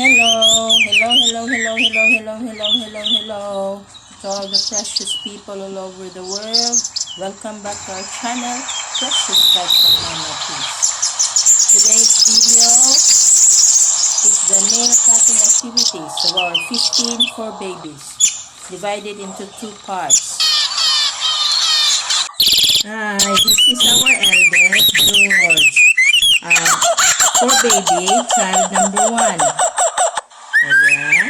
Hello to all the precious people all over the world. Welcome back to our channel, Precious Life of Mama Peace. Today's video is the nail cutting activities of our 15 for babies, divided into two parts. This is our eldest, George. For baby, child number 1. Ayan.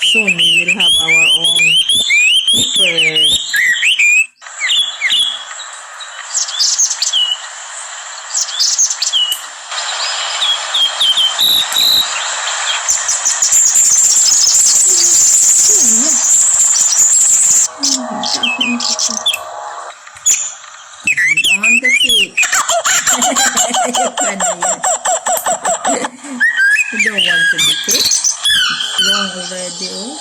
Soon we will have our own clipper. On the feet. You don't want to be kicked. It's wrong already, oh.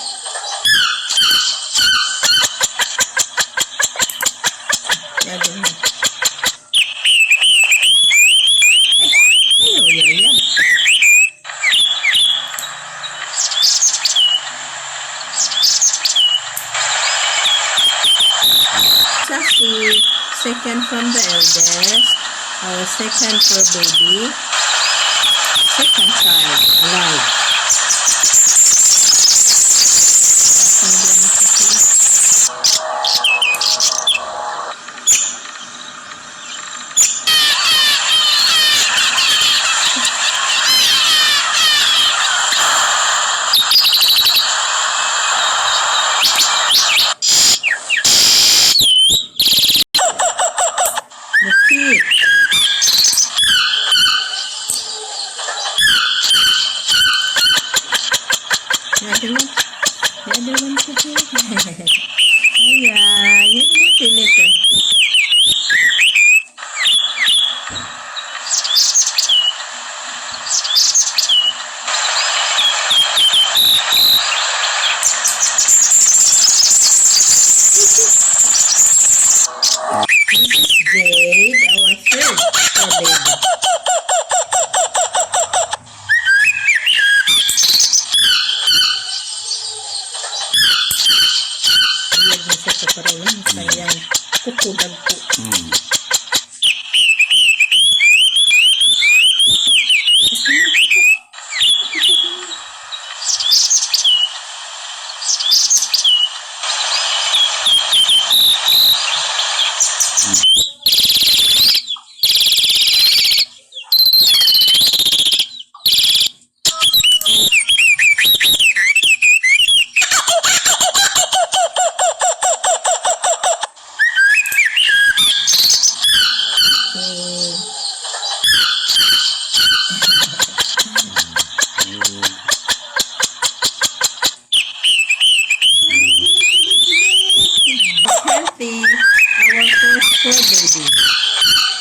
Sassy, second from the eldest, our second for baby, second child alive.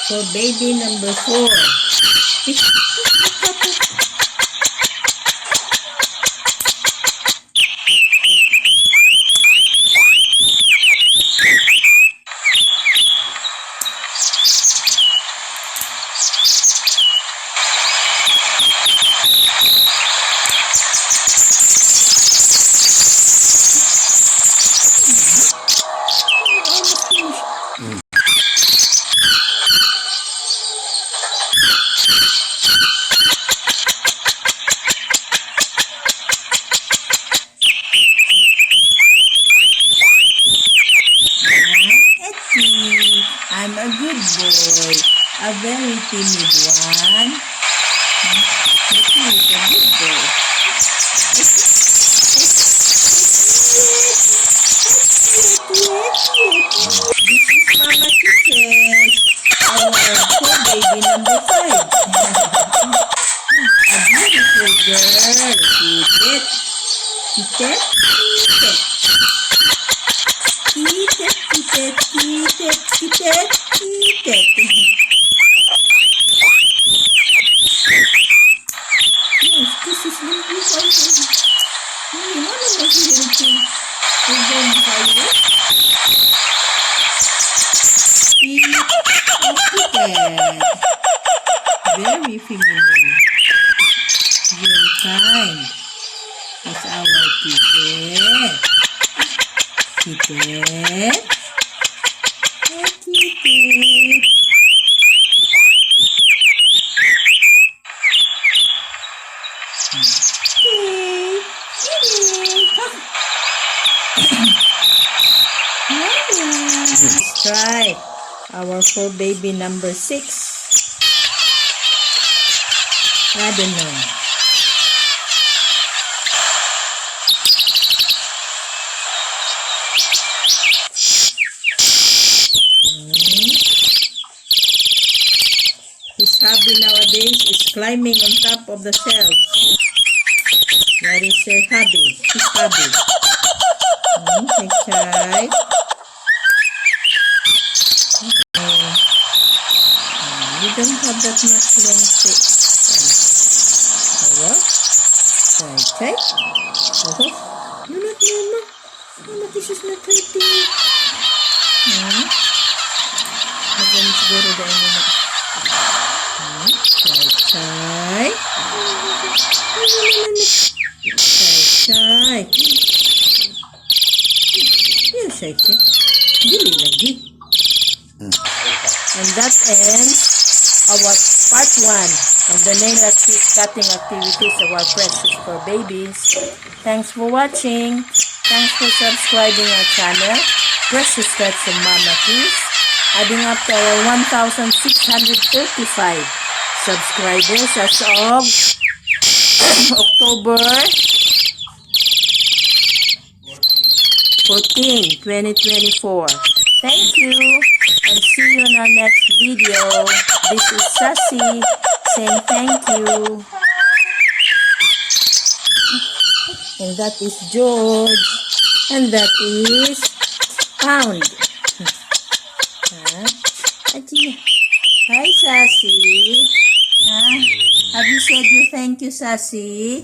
For baby number 4. I'm a good boy, a very timid one. But he's a good boy. This is Mama Kisses, our poor baby number 5. A beautiful girl. Kitet. Kitet. Kitet. Kitet, kitet, kitet, kitet, kitet. Yes, this is Limpy Fighting. Hindi mo naman si Limpy. Huwag mo kayo. Kitty. Hi, Kitty. Let's try our fur baby number 6. I don't know. His hobby nowadays is climbing on top of the shelf. That is her hobby. His hobby. Try. You don't have that much long tail. Try. No, not Mama. Mama, this is not hurting me. Magaling siguro dahil mo na. Try. Try. Yan, say. Dili lagi. And that ends our part 1 of the nail cutting activities of our Precious Fur Babies. Thanks for watching. Thanks for subscribing our channel, Precious Pets of Mama Please. Adding up to our 1,635 subscribers as of October 14, 2024. Thank you, and see you in our next video. This is Sassy saying thank you. And that is George. And that is Pound. Hi, Sassy. Have you said your thank you, Sassy?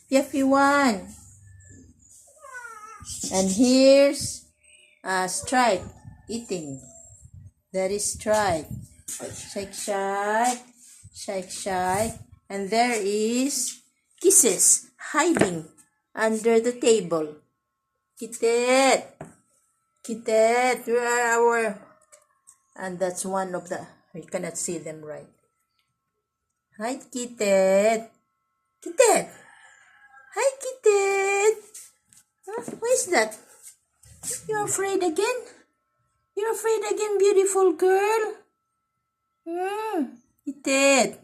Yuffie one. And here's Stripe eating. That is Stripe. Shake, shake. Shake, shake. And there is Kisses hiding under the table. Kittet. Kittet. Where are our... And that's one of the... You cannot see them right. Hi, Kittet. Kittet. Hi, Kittet. What is that? You're afraid again? You're afraid again, beautiful girl? Kittet.